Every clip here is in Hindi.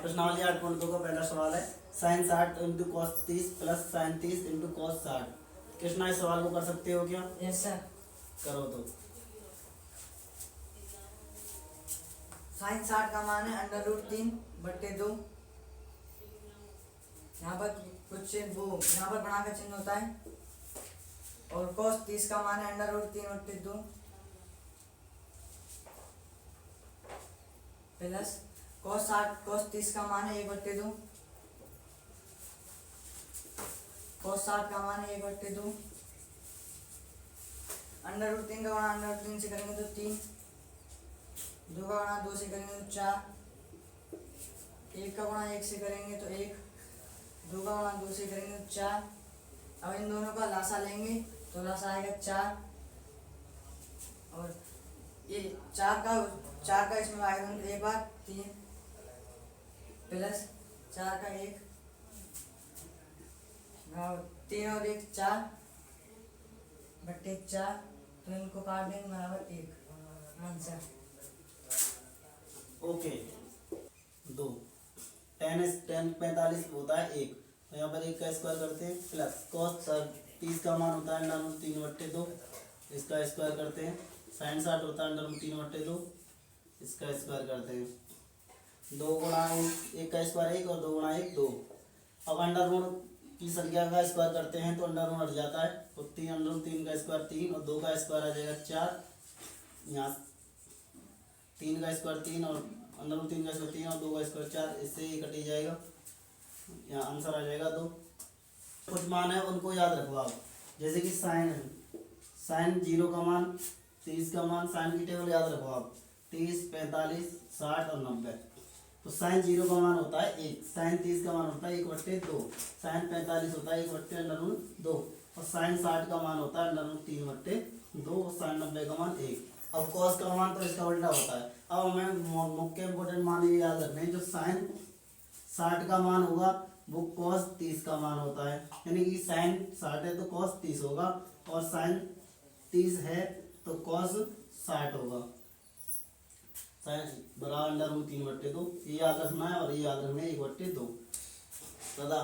प्रश्नावली 8.2 का पहला सवाल है sine 60 into cos 30 plus sine 30 into cos 60। Krishna इस सवाल को कर सकते हो क्या? Yes sir. करो तो। साइन 60 का मान है √3/2। यहाँ पर कुछ वो यहाँ पर बड़ा का चिन्ह होता है। और cos 30 का मान है √3/2 प्लस cos 30 का मान है 1/2। cos 60 का मान है 1/2। √3 का गुणा √3 से करेंगे तो 3, 2 का गुणा 2 से करेंगे तो 4, 1 का गुणा 1 से करेंगे तो 1, 2 का गुणा 2 से करेंगे तो 4। अब इन दोनों का लासा लेंगे तो लासा आएगा 4। और ये 4 का इसमें आएगा एक बार 3 प्लस 4 का 1, 3 और 1 4/4। तो इनको काट देंगे बराबर 1। Answer okay. 2 tan 45 होता है 1, तो यहाँ पर 1 का स्क्वायर करते हैं प्लस cos 30 का मान होता है √3/2, इसका स्क्वायर करते हैं। साइन 60 होता है √3/2, इसका स्क्वायर करते हैं। 2 गुणा 1 का स्क्वायर 1 और 2 गुणा 1 2। अब अंडर रूट की संख्या का स्क्वायर करते हैं तो अंडर रूट हट जाता है, तो 3 का स्क्वायर 3 और 2 का स्क्वायर आ जाएगा 4। यहाँ 3 का स्क्वायर 3 और √3 का स्क्वायर 3 और 2 का स्क्वायर 4, इससे ही कट ही जाएगा। यहाँ आंसर आ जाएगा 2। कुछ मान है उनको याद रखो आप, जैसे कि साइन है, साइन 0 का मान 30 का मान, साइन की टेबल याद रखो आप 30 45 60 और 90। तो साइन 0 का मान होता है 1, साइन 30 का मान होता है 1/2, साइन 45 होता है 1/√2 और साइन 60 का मान होता है √3/2 और साइन 90 का मान 1। अब कॉस का मान तो इसका उल्टा होता है। अब हमें मुख्य इंपॉर्टेंट मान ये याद रखने हैं, जो साइन 60 का मान होगा वो कॉस 30 का मान होता है, यानी कि साइन 60 है तो कॉस 30 होगा और साइन 30 है तो कॉस 60 होगा। साइन बराबर √3/2, ये याद रखना है और ये याद रखना है 1/2 तथा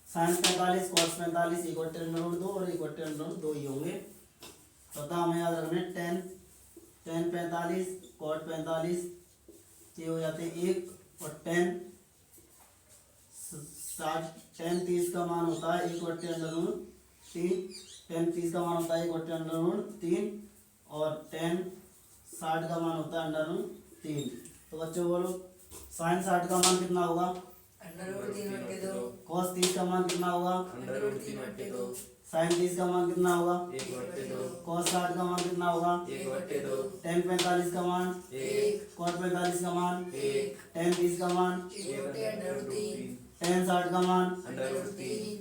साइन 45 कॉस 45 1/√2 और 1/√2 ही होंगे तथा हमें याद रखना है tan 45 cot 45 ये हो जाते हैं 1 और tan 30 का मान होता है 1/√3, tan 30 का मान होता है 1/√3 और tan 60 का मान होता है √3। तो बच्चों बोलो साइन 60 का मान कितना होगा? √3/2। cos 30 का मान कितना होगा? √3/2। साइन 30 का मान कितना होगा? 1/2। cos 60 का मान कितना होगा? 1/2। tan 45 का मान 1, cot 45 का मान 1, tan 30 का मान 1/√3, tan 60 का मान √3।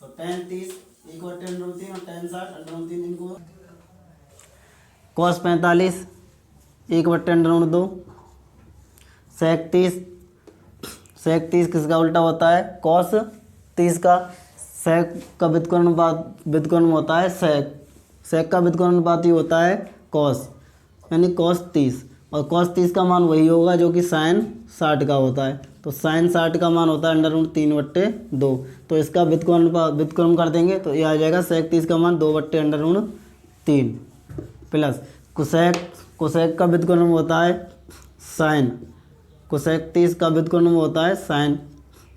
तो tan 30 1/√3 और tan 60 √3। इनको cos 45 1/√2, sec 30 किसका उल्टा होता है? cos 30 का। sec का व्युत्क्रम होता है sec का व्युत्क्रमानुपाती होता है cos, यानी cos 30 और cos 30 का मान वही होगा जो कि sin 60 का होता है। तो sin 60 का मान होता है √3/2, तो इसका व्युत्क्रम कर देंगे तो ये आ जाएगा sec 30 का मान 2/√3 प्लस कोसेक का व्युत्क्रम होता है साइन, कोसेक 30 का व्युत्क्रम होता है साइन,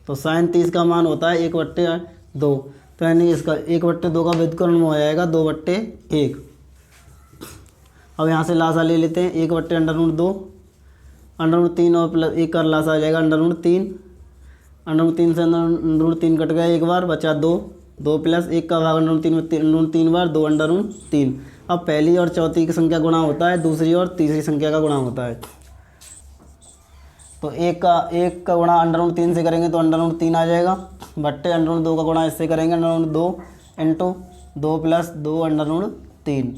तो साइन 30 का मान होता है 1/2, तो यानी इसका 1/2 का व्युत्क्रम हो जाएगा 2/1। अब यहाँ से लासा ले लेते हैं 1/√2, √3 और प्लस 1 का लासा आ जाएगा √3, √3 से √3 कट गया एक बार, बचा 2 प्लस 1 का भाग √3 बार 2/√3। अब पहली और चौथी की संख्या गुणा होता है, दूसरी और तीसरी संख्या का गुणा होता है। तो एक का गुणा √3 से करेंगे तो √3 आ जाएगा, बट्टे √2 का गुणा इससे करेंगे √2 इंटू 2 प्लस 2/√3,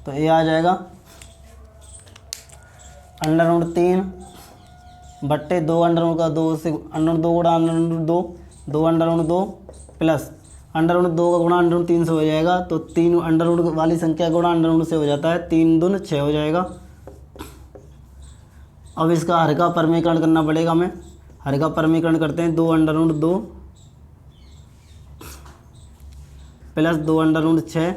तो ये आ जाएगा √3 बट्टे 2 का 2 से √2 गुणा √2 2/2 प्लस √2 का गुणा √3 से हो जाएगा, तो 3 √ वाली संख्या गुणा √2 से हो जाता है, 3 दूनी 6 हो जाएगा। अब इसका हर का परमीकरण करना पड़ेगा हमें, हर का परमीकरण करते हैं 2 under root 2 plus 2 under root 6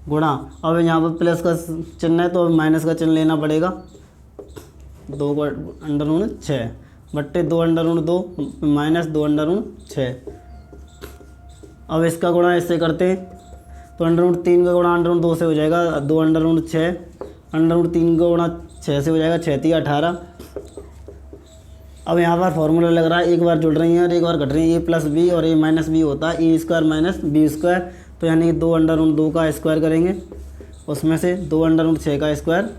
गुणा, अब यहाँ पर प्लस का चिन्ह है तो माइनस का चिन्ह लेना पड़ेगा, 2 अंडर रूट 6 बट्टे 2 under root 2 minus 2 under root 6। अब इसका गुणा इससे करते हैं तो अंडर रूट 3 का गुणा अंडर रूट 2 से हो जाएगा 2 अंडर रूट 6, अंडर रूट 3 का गुणा 6 से हो जाएगा 6 3 18। अब यहाँ पर फॉर्मूला लग रहा है, एक बार जुड़ रही है और एक बार घट रही है, ए प्लस बी और ए माइनस बी होता है A square minus B square, तो यानी कि 2 अंडर रूट 2 का स्क्वायर करेंगे, उसमें से 2 अंडर रूट 6 का स्क्वायर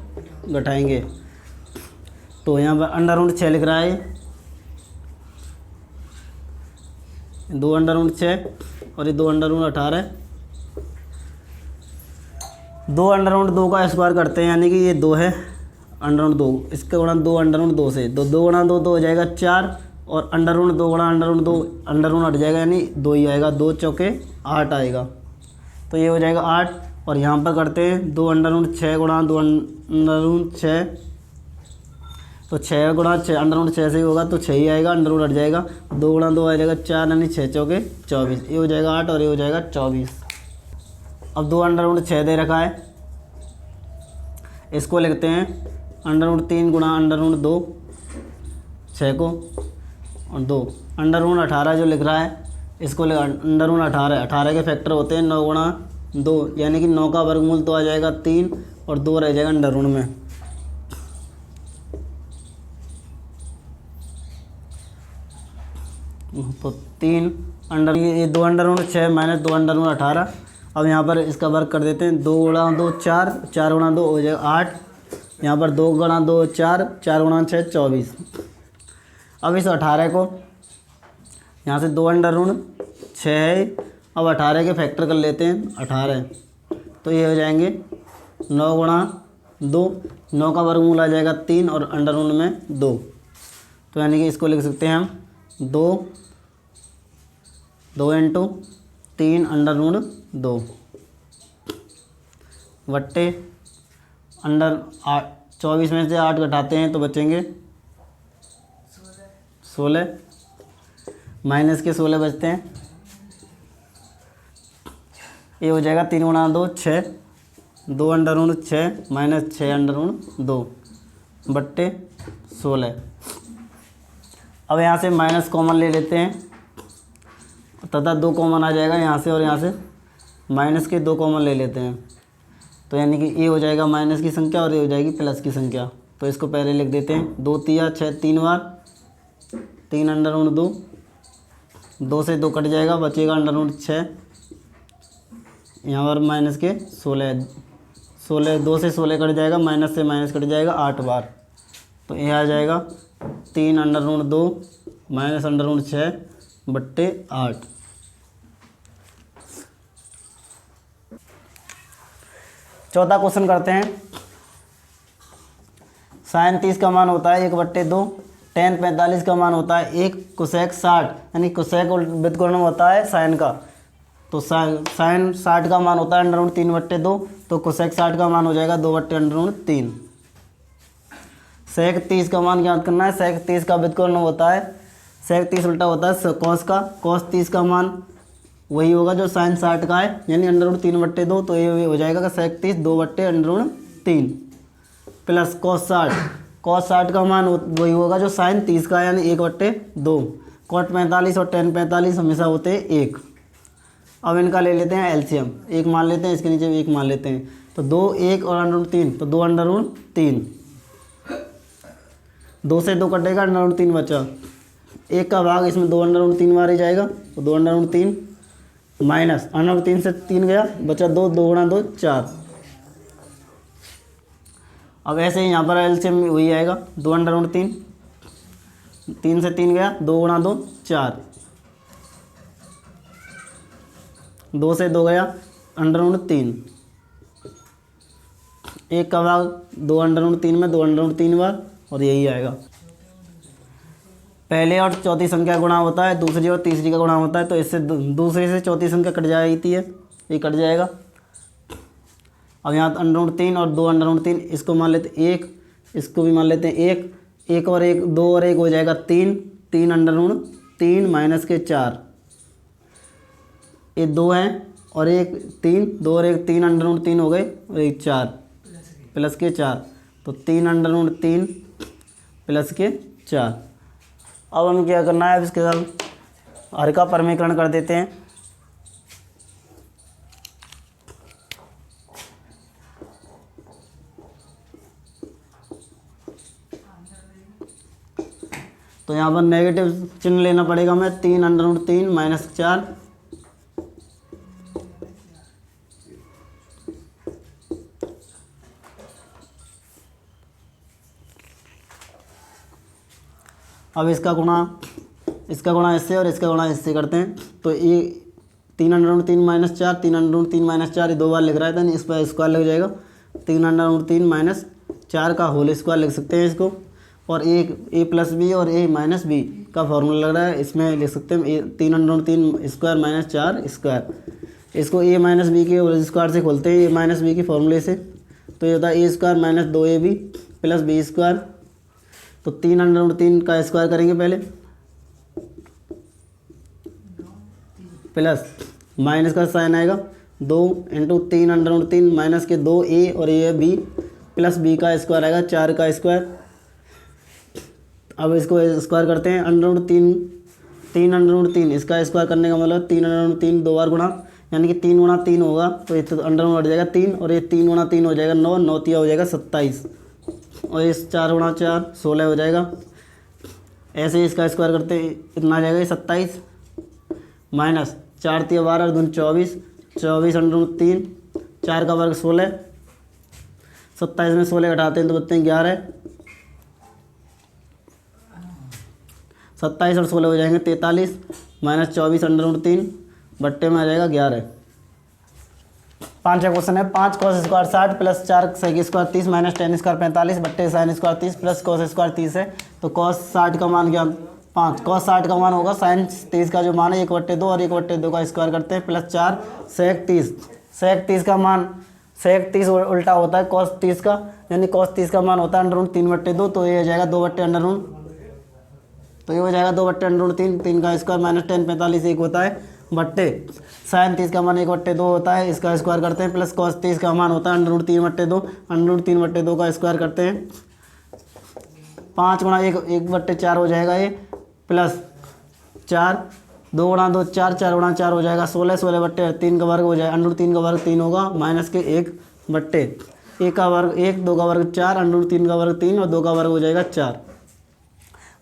घटाएंगे, तो यहाँ पर अंडर रूट 6 लिख रहा है, 2 अंडर रूट 6 और ये 2 अंडर रूट 18, 2 अंडर रूट 2 का स्क्वायर करते हैं यानी कि ये 2 है अंडर रूट 2, इसका गुणा 2 अंडर रूट 2 से, तो 2 गुणा 2 तो हो जाएगा 4 और अंडर रूट 2 गुणा अंडर रूट 2 अंडर रूट हट जाएगा यानी 2 ही आएगा, 2 चौके 8 आएगा, तो ये हो जाएगा 8। और यहाँ पर करते हैं 2 अंडर रूट 6 गुणा 2 अंडर रूट 6, तो 6 गुणा 6 अंडर रूट 6 से ही होगा तो 6 ही आएगा, अंडर रूट हट जाएगा, 2 गुणा 2 आ जाएगा 4 यानी 6 चौके 24, ये हो जाएगा 8 और ये हो जाएगा 24। अब 2 अंडर रूट 6 दे रखा है, इसको लिखते हैं अंडर रूट 3 गुणा अंडर रूट 2 6 को और 2 अंडर रूट 18 जो लिख रहा है इसको अंडर रूट 18 के फैक्टर होते हैं 9 गुणा 2 यानी कि 9 का वर्गमूल तो आ जाएगा 3 और 2 रह जाएगा अंडर रूट में, तो 3 अंडर ये 2 under root 6 minus 2 under root 18। अब यहाँ पर इसका वर्ग कर देते हैं, 2 गुणा 2 4, 4 गुणा 2 हो जाएगा 8, यहाँ पर 2 गुणा 2 4, 4 गुणा 6 24। अब इस 18 को यहाँ से 2 अंडर रूट 6 है, अब 18 के फैक्टर कर लेते हैं 18, तो ये हो जाएंगे 9 गुणा 2, 9 का वर्गमूल आ जाएगा 3 और अंडर रूट में 2, तो यानी कि इसको लिख सकते हैं हम 2 इंटू 3 अंडर रूट 2 बट्टे अंडर 24 में से 8 घटाते हैं तो बचेंगे 16, माइनस के 16 बचते हैं, ये हो जाएगा 3 गुणा 2 6, 2 under root 6 minus 6 under root 2 बट्टे 16। अब यहाँ से माइनस कॉमन ले लेते हैं तथा 2 कॉमन आ जाएगा यहाँ से और यहाँ से माइनस के 2 कॉमन ले लेते हैं, तो यानी कि ये हो जाएगा माइनस की संख्या और ये हो जाएगी प्लस की संख्या, तो इसको पहले लिख देते हैं 2 तिया 6 3 बार, 3 अंडर रूट 2, 2 से 2 कट जाएगा बचेगा अंडर रूट 6, यहाँ पर माइनस के 16, 2 से 16 कट जाएगा, माइनस से माइनस कट जाएगा 8 बार, तो ये आ जाएगा 3 under root 2 minus under root 6 बट्टे 8। चौथा क्वेश्चन करते हैं, साइन 30 का मान होता है 1/2, टेन 45 का मान होता है 1, कोसेक 60 यानी कोसेक व्युत्क्रम होता है साइन का, तो साइन 60 का मान होता है अंडर रूट 3/2, तो कोसेक 60 का मान हो जाएगा 2/√3। सेक 30 का मान ज्ञात करना है, सेक 30 का व्युत्क्रम होता है, सेक 30 उल्टा होता है कॉस का, कॉस 30 का मान वही होगा जो साइन 60 का है यानी अंडर रूट 3/2, तो ये हो जाएगा सेक 30 2/√3 प्लस कॉस 60, कॉस 60 का मान वही होगा जो साइन 30 का है यानी 1/2, कॉट 45 और टेन 45 हमेशा होते हैं 1। अब इनका ले लेते हैं एलसीएम, 1 मान लेते हैं, इसके नीचे 1 मान लेते हैं, तो 2 1 और अंडर रूट 3, तो 2/√3, 2 से 2 कटेगा अंडर रूट 3 बचा, 1 का भाग इसमें 2/√3 बार ही जाएगा, तो 2/√3 माइनस अंडर रूट 3 से 3 गया बचा 2, 2 गुणा 2 4। अब ऐसे ही यहाँ पर एलसीएम वही आएगा 2/√3, 3 से 3 गया 2 गुणा 2 4, 2 से 2 गया अंडर रूट 3, 1 का भाग 2/√3 में 2/√3 बार और यही आएगा। पहले और चौथी संख्या गुणा होता है, दूसरी और तीसरी का गुणा होता है, तो इससे दूसरी से चौथी संख्या कट जाती है, ये कट जाएगा। अब यहाँ अंडर रूट 3 और 2/√3 इसको मान लेते 1, इसको भी मान लेते हैं 1, एक और एक, दो और एक हो जाएगा 3, 3 अंडर रूट 3 माइनस के 4, ये 2 है और एक 3, 2 और एक 3 अंडर रूट 3 हो गए और एक 4 प्लस के 4, तो 3 अंडर रूट 3 प्लस के 4। अब हमें क्या करना है, अब इसके साथ हर का परमीकरण कर देते हैं। तो यहाँ पर नेगेटिव चिन्ह लेना पड़ेगा हमें, 3 अंडर रूट 3 माइनस 4, अब इसका गुणा इससे और इसका गुणा इससे करते हैं। तो ये 3 under root 3 minus 4, 3 under root 3 minus 4, ये 2 बार लिख रहा है था, इस पर स्क्वायर लग जाएगा। 3 अंडर रूट 3 माइनस 4 का होल स्क्वायर लिख सकते हैं इसको, और एक ए प्लस बी और ए माइनस बी का फॉर्मूला लग रहा है, इसमें लिख सकते हैं 3 under root 3 square minus 4 square. इसको ए माइनस बी के होल स्क्वायर से खोलते हैं, ए माइनस बी के फॉर्मूले से, तो ये होता है A square minus 2ab plus B square. तो 3 अंडर रूट 3 का स्क्वायर करेंगे पहले, प्लस माइनस का साइन आएगा 2 इंटू 3 अंडर रूट 3 माइनस के 2a और ये b प्लस b का स्क्वायर आएगा 4 का स्क्वायर। अब इसको स्क्वायर करते हैं, अंडर रूट 3 अंडर रूट 3 इसका स्क्वायर करने का मतलब 3 अंडर रूट 3 2 बार गुणा, यानी कि 3 गुणा 3 होगा, तो ये तो अंडर रूट हट जाएगा 3 और ये 3 गुणा 3 हो जाएगा 9, 9 तिया हो जाएगा 27 और इस 4 गुणा 4 16 हो जाएगा। ऐसे ही इसका स्क्वायर करते इतना आ जाएगा ये 27 माइनस 4 तिया 12 दून 24, 24 अंडर रूट 3, 4 का वर्ग 16, 27 में 16 घटाते हैं तो बचते हैं 11, 27 और 16 हो जाएंगे 43 माइनस 24 अंडर रूट 3 बट्टे में आ जाएगा 11। 5 का क्वेश्चन है, 5 cos square 60 plus 4 sec square 30 minus ten square 45 बट्टे sine square 30 plus cos square 30 है। तो कॉस 60 का मान क्या, 5 कॉस 60 का मान होगा साइन 30 का जो मान है 1/2 और 1/2 का स्क्वायर करते हैं प्लस 4 सेक 30, सेक 30 का मान, सेक 30 उल्टा होता है कॉस 30 का, यानी कॉस 30 का मान होता है अंडर रूट 3/2, तो ये हो जाएगा 2 अंडर रूट, तो ये हो जाएगा 2 अंडर रूट 3, 3 का स्क्वायर माइनस 10 45 एक होता है बट्टे साइन 30 का मान 1/2 होता है, इसका स्क्वायर करते हैं प्लस कॉस 30 का मान होता है अंडर रूट 3/2, अंडर रूट 3/2 का स्क्वायर करते हैं 5 गुणा 1/4 हो जाएगा ये, प्लस 4 2 गुणा 2 4, 4 गुणा 4 हो जाएगा 16, 16/3 का वर्ग हो जाएगा, अंडर रूट 3 का वर्ग 3 होगा माइनस के 1/1 का वर्ग 1, 2 का वर्ग 4, अंडर रूट 3 का वर्ग 3 और 2 का वर्ग हो जाएगा 4।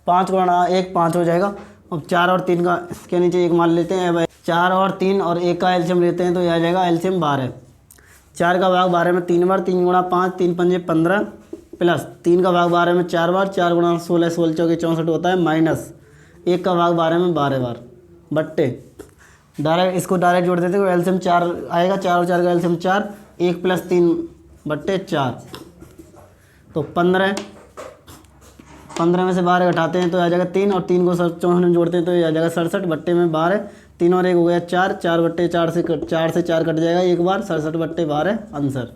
5 गुणा 1 5 हो जाएगा। अब 4 और 3 का इसके नीचे 1 मान लेते हैं, 4 और 3 और 1 का एलसीएम लेते हैं तो यह आ जाएगा एलसीएम 12। 4 का भाग 12 में 3 बार, 3 गुणा 5 3 पंजे 15 प्लस 3 का भाग 12 में 4 बार, 4 गुणा 16 16 चौके 64 होता है माइनस 1 का भाग 12 में 12 बार बट्टे डायरेक्ट इसको डायरेक्ट जोड़ देते हैं, एलसीएम 4 आएगा, 4 और 4 का एलसीएम 4, 1 प्लस 3 बट्टे 4, तो 15 में से 12 घटाते हैं तो आ जाएगा 3 और 3 को 64 में जोड़ते हैं तो ये आ जाएगा 67 बट्टे में 12, 3 और 1 हो गया 4, 4/4 से 4 कट जाएगा एक बार, 67/12 आंसर।